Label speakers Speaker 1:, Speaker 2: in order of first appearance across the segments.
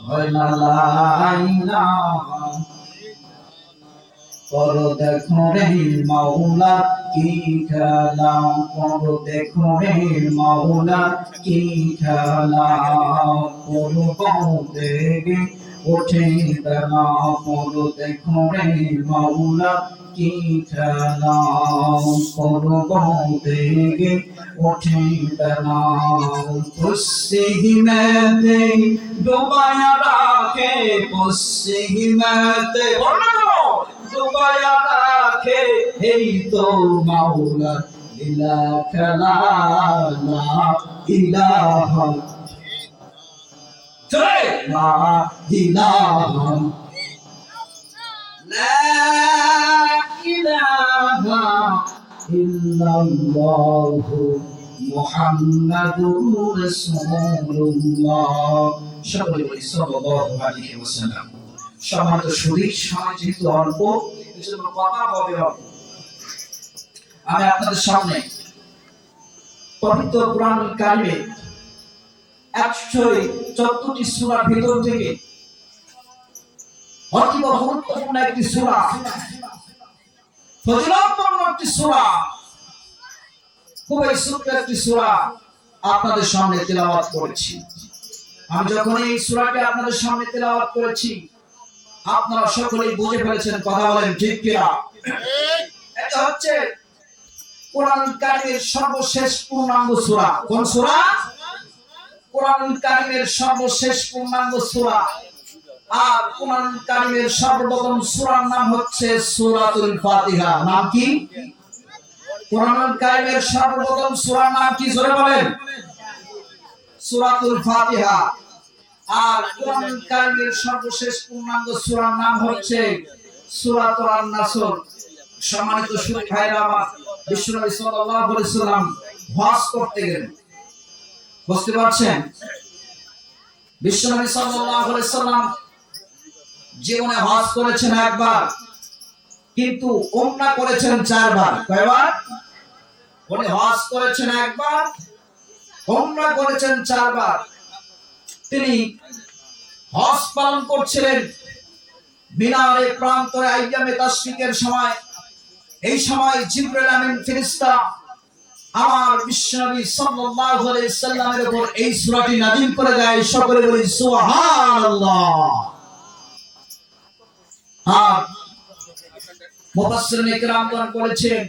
Speaker 1: হয় না লা ইলাহা করো দেখো রে মাওলা কি খেলা করো দেখো রে মাওলা কি খেলা করো দেগে ওঠে বেলা করো দেখো রে মাওলা কি খেলা করো দেগে ওঠে বেলা পশ্চিমেতে ডুবায়া রাখে পশ্চিমেতে ডুবায়া রাখে এই তো মাওলা লীলা খেলা লা ইলাহা লা ইলাহা লা ইলাহা ইল্লাল্লাহু মুহাম্মাদুর রাসূলুল্লাহ সকলে বলি সাল্লাল্লাহু আলাইহি ওয়াসাল্লাম। সম্মানিত শরীর সময় যেহেতু অল্প এজন্য কথা হবে অল্প। আমি আপনাদের সামনে পবিত্র কোরআন কারিমে 114টি সূরার ভিতর থেকে অতীব গুরুত্বপূর্ণ একটি সূরা, ফজিলতপূর্ণ একটি সূরা, খুবই ছোট্ট একটি সূরা আপনাদের সামনে তেলাওয়াত করেছি। আমি যখন এই সূরাটি আপনাদের সামনে তেলাওয়াত করেছি আপনারা সকলেই বুঝে ফেলেছেন, কথা বলেন ঠিক কিনা? এটা হচ্ছে কোরআন কারিমের সর্বশেষ পূর্ণাঙ্গ সূরা। কোন সূরা? কোরআন কারিমের সর্বশেষ পূর্ণাঙ্গ সূরা। আর কোরআন কারিমের সর্বপ্রথম সূরার নাম হচ্ছে সূরাতুল ফাতিহা। নাম কি? কোরআন কারিমের সর্বপ্রথম সূরার নাম কি? জোরে বলেন। সূরাতুল ফাতিহা। আর কোরআন কারিমের সর্বশেষ পূর্ণাঙ্গ সূরার নাম হচ্ছে সূরাতুল আন-নাসর। সম্মানিত সুধী ভাইরা আমার, বিশ্বনবী সাল্লাল্লাহু আলাইহি ওয়াসাল্লাম হজ করতে গেলেন, বুঝতে পারছেন? বিশ্বনবী সাল্লাল্লাহু আলাইহি ওয়াসাল্লাম জীবনে হজ করেছেন একবার, কিন্তু উমরা করেছেন 4 বার। কয়বার? উনি হজ করেছেন একবার, উমরা করেছেন 4 বার। তিনি হজ পালন করছিলেন মিনার প্রান্তরে আইয়ামে তাশরিকের সময়। এই সময় জিবরাইল আমিন ফেরেশতা আমার বিশ্বনবী সাল্লাল্লাহু আলাইহি সাল্লামের উপর এই সূরাটি নাযিল করে দেয়। সকলে বলি সুবহানাল্লাহ। আর মুফাসসিরিন ইকরাম বলেছেন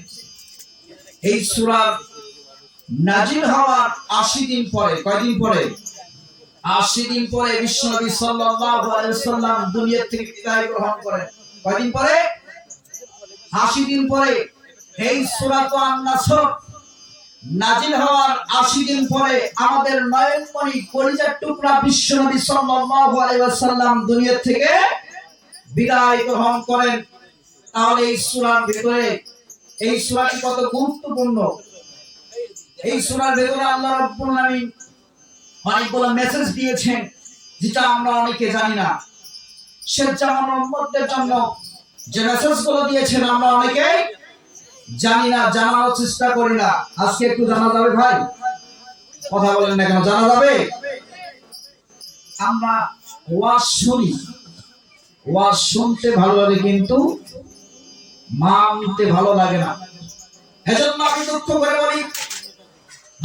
Speaker 1: এই সূরা নাযিল হওয়ার 80 দিন পরে, কয়দিন পরে? 80 দিন পরে বিশ্বনবী সাল্লাল্লাহু আলাইহি সাল্লাম দুনিয়া থেকে বিদায় গ্রহণ করেন। কয়দিন পরে? 80 দিন পরে। এই সূরাতুল আন-নাসর নাযিল হওয়ার 80 দিন পরে আমাদের নয়নমণি কলিজার টুকরা বিশ্বনবী সাল্লাল্লাহু আলাইহি ওয়াসাল্লাম দুনিয়া থেকে বিদায় গ্রহণ করেন। তাহলে এই সূরার ভিতরে, এই সূরাটি কত গুরুত্বপূর্ণ। এই সূরার ভিতরে আল্লাহ রাব্বুল আলামিন অনেকগুলো মেসেজ দিয়েছেন যেটা আমরা অনেকে জানি না। সে জামানো উম্মতদের জন্য যে মেসেজগুলো দিয়েছেন আমরা অনেকেই জানি না, জানার চেষ্টা করি না। আজকে একটু জানা যাবে ভাই? কথা বলেন না কেন? জানা যাবে? আমরা ওয়াজ শুনি, ওয়াজ শুনতে ভালো লাগে কিন্তু মানতে ভালো লাগে না। এজন্য আমি দুঃখ করে বলি,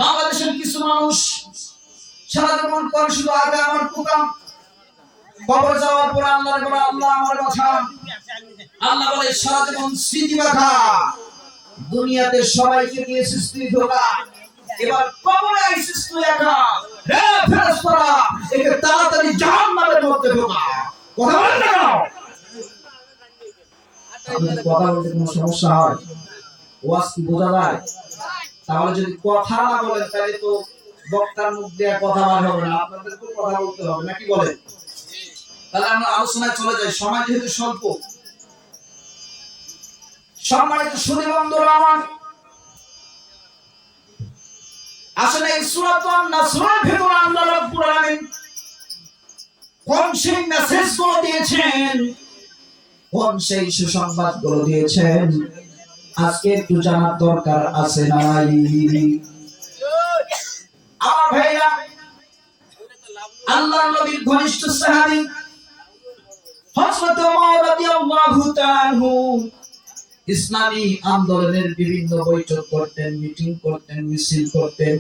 Speaker 1: বাংলাদেশের কিছু মানুষ সারা জীবন করে শুধু আগে আমার কুকাম, কবর যাওয়ার পর আল্লাহর বলে আল্লাহ আমার কথা। আল্লাহ বলে সারা জীবন স্মৃতি রাখা, দুনিয়াতে সবাইকে দিয়ে সৃষ্টি ধোকা, এবার কবরে আইছিস তুই একা, হে ফেরেশতারা একে তাড়াতাড়ি জাহান্নামের মধ্যে ঢোকা। কথা বলেন না কেন? কথা বলতে কোনো সমস্যা হয়? ওয়াজ কি বোঝা যায়? তাহলে যদি কথা না বলেন তাহলে তো বক্তার মুখ দিয়ে কথা বার হবে না, আপনাদেরকে কথা বলতে হবে, নাকি বলেন? তাহলে আমরা আলোচনায় চলে যাই, সময় যেহেতু স্বল্প। সম্মানিত সুধী বন্ধুরা আমার, আসলে এই সূরাতুল আন-নাসরের ভিতরে আল্লাহ রাব্বুল আলামিন কোন সেই মেসেজগুলো দিয়েছেন, কোন সেই সুসংবাদগুলো দিয়েছেন, আজকে একটু জানার দরকার আছে নাই? আমার ভাইরা, আল্লাহর নবীর ঘনিষ্ঠ সাহাবী হযরত ওমর রাদিয়াল্লাহু তাআলা আনহু ইসলামী আন্দোলনের বিভিন্ন বৈঠক করতেন, মিটিং করতেন, মিছিল করতেন,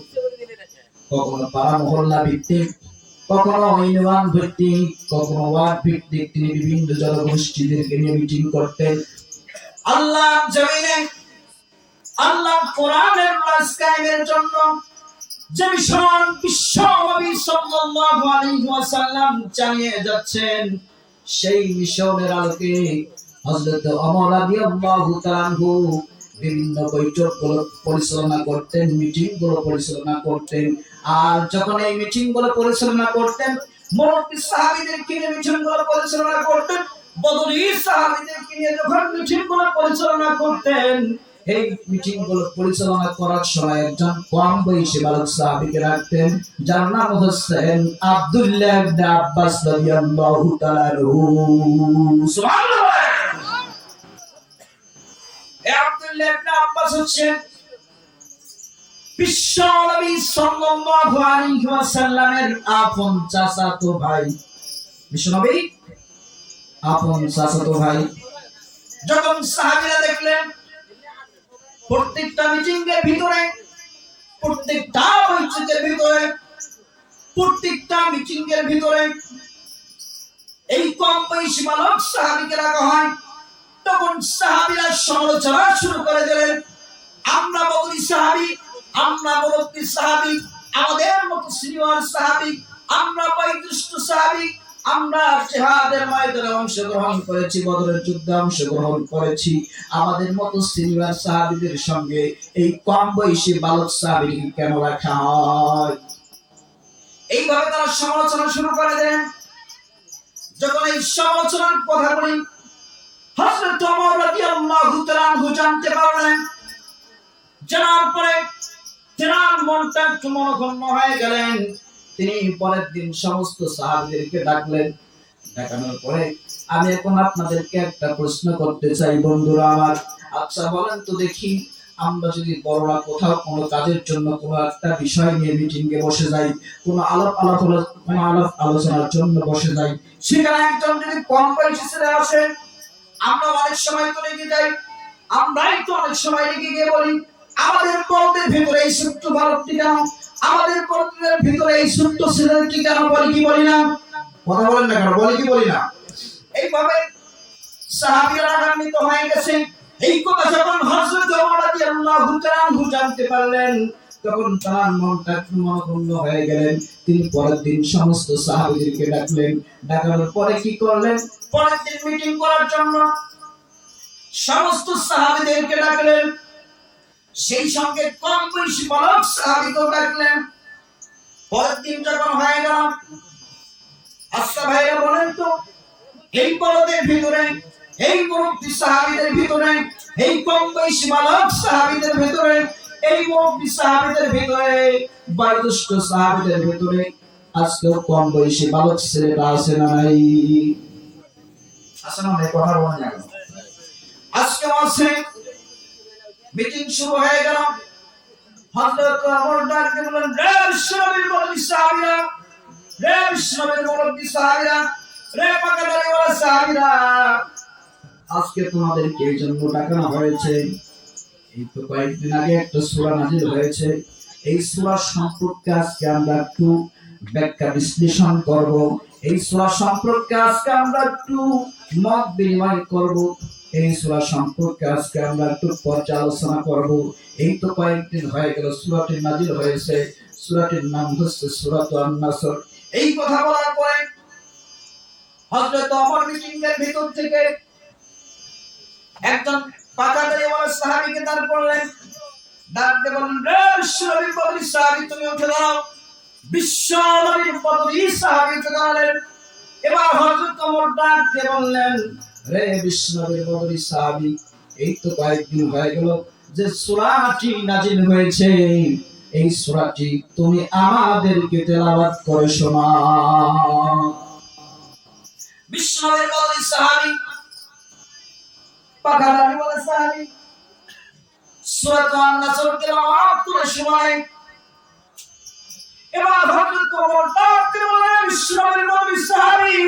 Speaker 1: কখনো পাড়া মহল্লা ভিত্তিক, কখনো ইউনিয়ন ভিত্তিক, কখনো ওয়ার্ড ভিত্তিক তিনি বিভিন্ন জনগোষ্ঠীদেরকে নিয়ে মিটিং করতেন। আল্লাহ জমিনে আল্লাহ কোরআনের রাজ কায়েমের জন্য যে মিশন বিশ্ব নবী সাল্লাল্লাহু আলাইহি ওয়াসাল্লাম চালিয়ে যাচ্ছেন, সেই মিশনের আলোকে হযরত ওমর রাদিয়াল্লাহু তাআলা আনহু বিভিন্ন বৈঠকগুলো পরিচালনা করতেন, মিটিংগুলো পরিচালনা করতেন। আর যখন এই মিটিংগুলো পরিচালনা করতেন, মুরব্বী সাহাবীদেরকে নিয়ে মিটিংগুলো পরিচালনা করতেন, বদরী সাহাবীদেরকে নিয়ে যখন মিটিংগুলো পরিচালনা করতেন, এই মিটিংগুলো পরিচালনা করার সময় একজন কম বয়সী বালক সাহাবীকে রাখতেন, যার নাম হচ্ছেন আব্দুল্লাহ ইবনে আব্বাস রাদিয়াল্লাহু তাআলা আনহু। সুবহানাল্লাহ। এই আব্দুল্লাহ ইবনে আব্বাস হচ্ছেন বিশ্ব নবী সাল্লাল্লাহু আলাইহি ওয়াসাল্লামের আপন চাচাতো ভাই। বিশ্ব নবী আপন চাচাতো ভাই। যখন সাহাবীরা দেখলেন প্রত্যেকটা মিটিং এর ভিতরে, প্রত্যেকটা বৈঠকের ভিতরে, প্রত্যেকটা মিটিং এর ভিতরে এই কম বয়সী বালক সাহাবীকে রাখা হয়, তখন সাহাবীরা সমালোচনা শুরু করে দিলেন, আমরা বদরী সাহাবী, আমরা মুরব্বী সাহাবী, আমাদের মতো সিনিয়র সাহাবী, আমরা বয়োজ্যেষ্ঠ সাহাবী, আমরা জিহাদের ময়দানে অংশগ্রহণ করেছি, বদরের যুদ্ধে অংশগ্রহণ করেছি, আমাদের মতো সিনিয়র সাহাবীদের সঙ্গে এই কম বয়সী বালক সাহাবীকে কেন রাখা হয়? এইভাবে তারা সমালোচনা শুরু করে দেন। যখন এই সমালোচনার কথা বলি, হযরত ওমর রাদিয়াল্লাহু তাআলা আনহু জানতে পারলেন, জানার পরে তেনার মনটা একটু মনক্ষুণ্ণ হয়ে গেলেন। তিনি পরের দিন সমস্ত সাহাবীদেরকে ডাকলেন। ডাকানোর পরে, আমি এখন আপনাদেরকে একটা প্রশ্ন করতে চাই বন্ধুরা আমার, আচ্ছা বলেন তো দেখি, আমরা যদি বড়রা কোথাও কোনো কাজের জন্য কোনো একটা বিষয় নিয়ে মিটিং এ বসে যাই, কোনো আলাপ আলোচনার জন্য বসে যাই, সেখানে একজন যদি কম বয়সী ছেলে আসে, আমরা অনেক সময় তো রেগে যাই, আমরাই তো অনেক সময় রেগে গিয়ে বলি, আমাদের পরদের ভিতরে এই ছোট্ট বালকটি কেন, আমাদের পরদের ভিতরে এই ছোট্ট ছেলেটি কেন, বলি কি বলি না? কথা বলেন না কেন, বলি কি বলি না? এইভাবে সাহাবীরা রাগান্বিত হয়ে গেছে। এই কথা যখন হযরত ওমর রাদিয়াল্লাহু তাআলা আনহু জানতে পারলেন, তখন তার মনটা মনক্ষুণ্ণ হয়ে গেলেন। তিনি পরের দিন সমস্ত সাহাবীদেরকে ডাকলেন। ডাকার পরে কি করলেন? পরের দিন মিটিং করার জন্য সমস্ত সাহাবীদেরকে ডাকলেন, সেই সঙ্গে কম বয়সী বালক সাহাবীকেও ডাকলেন। পরের দিন যখন হয়ে গেল, আচ্ছা ভাইরা বলেন তো, এই পরদের ভিতরে, এই মুরব্বী সাহাবীদের ভিতরে, এই কম বয়সী বালক সাহাবীদের ভিতরে, এই মুরব্বী সাহাবীদের ভিতরে, বয়োজ্যেষ্ঠ সাহাবীদের ভিতরে আজকেও কম বয়সী বালক ছেলেটা আছে না নাই? আছে না নাই? কথা বলেন না। আজকে আছে। মিটিং শুরু হয়ে গেল। হযরত ওমর ডাকতে বললেন, রে বিশ্বনবীর মুরব্বী সাহাবীরা, রে বিশ্বনবীর মুরব্বী সাহাবীরা, রে পাকাদারিওয়ালা সাহাবীরা, আজকে তোমাদেরকে এই জন্য ডাকানো হয়েছে, এই তো কয়েকদিন আগে একটা সূরা নাযিল হয়েছে, এই সূরা সম্পর্কে আজকে আমরা একটু ব্যাখ্যা বিশ্লেষণ করব, এই সূরা সম্পর্কে আজকে আমরা একটু মত বিনিময় করব, এই সূরা সম্পর্কে আজকে আমরা একটু পর্যালোচনা করব। এই তো কয়েকদিন হয়ে গেল সূরাটি নাযিল হয়েছে, সূরাটির নাম হচ্ছে সূরাতুন আন-নাসর। এই কথা বলার পরে হযরত ওমর মিটিং এর ভিতর থেকে একজন পাকাদারিওয়ালা সাহাবীকে দাঁড় করলেন, ডাকতে বললেন, রে বিশ্বনবীর বদরী সাহাবী, তুমি উঠে দাঁড়াও। বিশ্বনবীর বদরী সাহাবী উঠে দাঁড়ালেন। এবার হযরত ওমর ডাকতে বললেন, রে বিশ্বনবীর বদরী সাহাবী, এই তো কয়েকদিন হয়ে গেল যে সূরাটি নাযিল হয়েছে, এই সূরাটি তুমি আমাদেরকে তেলাওয়াত করে শোনাও। বিশ্বনবীর বদরী সাহাবী, পাকাদারিওয়ালা সাহাবী সূরাতুন আন-নাসর তেলাওয়াত করে শোনায়। এবার হযরত ওমর ডাকতে বললেন, বিশ্বনবীর বদরি সাহাবী,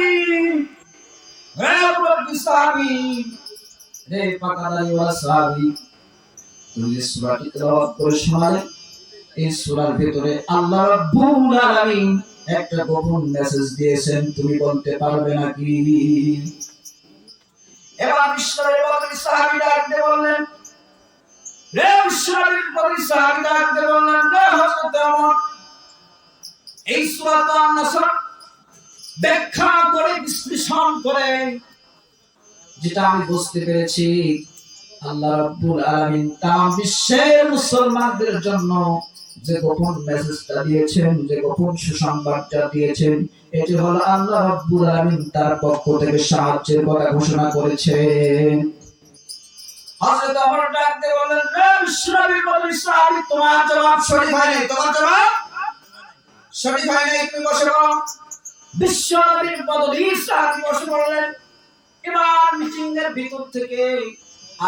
Speaker 1: হে বদরি সাহাবী, হে পাকা দাড়িওয়ালা সাহাবী, তুমি যে সূরাটি তেলাওয়াত করে শোনালে, এই সূরার ভিতরে আল্লাহ রাব্বুল আলামিন একটা গোপন মেসেজ দিয়েছেন, তুমি বলতে পারবে নাকি? এবার বিশ্বনবীর বদরি সাহাবী ডাকতে বললেন, হে বিশ্বনবীর বদরি সাহাবী ডাকতে বললেন, হে হযরত ওমর, এই সূরাটা আন-নাসর ব্যাখ্যা করে বিশ্লেষণ করে যেটা আমি বুঝতে পেরেছি, আল্লাহ রাব্বুল আলামিন তাম বিশ্বের মুসলমানদের জন্য যে গোপন মেসেজটা দিয়েছেন, যে গোপন সুসংবাদটা দিয়েছেন, এটি হলো আল্লাহ রাব্বুল আলামিন তার পক্ষ থেকে সাহায্যের কথা ঘোষণা করেছেন। হযরত ওমর ডাকতে বলেন, হে বিশ্বনবীর বদরি সাহাবী, তোমার জবাব সঠিক হয় নাই, তোমার জবাব সঠিক হয় নাই, তুমি বসে পড়ো। বিশ্বনবীর বদরি সাহাবী বসে পড়লেন। এবার মিটিং এর ভিতর থেকে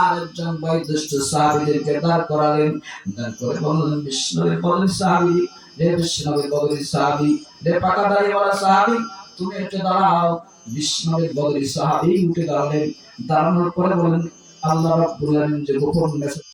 Speaker 1: আরেকজন বয়োজ্যেষ্ঠ সাহাবীদেরকে দাঁড় করালেন, দাঁড় করে বললেন, বিশ্বনবীর বদরি সাহাবী, হে বিশ্বনবীর বদরি সাহাবী, হে পাকা দাড়িওয়ালা সাহাবী, তুমি একটু দাঁড়াও। বিশ্বনবীর বদরি সাহাবী উঠে দাঁড়ালেন। দাঁড়ানোর পরে বলেন, আল্লাহ রাব্বুল আলামিন যে গোপন মেসেজ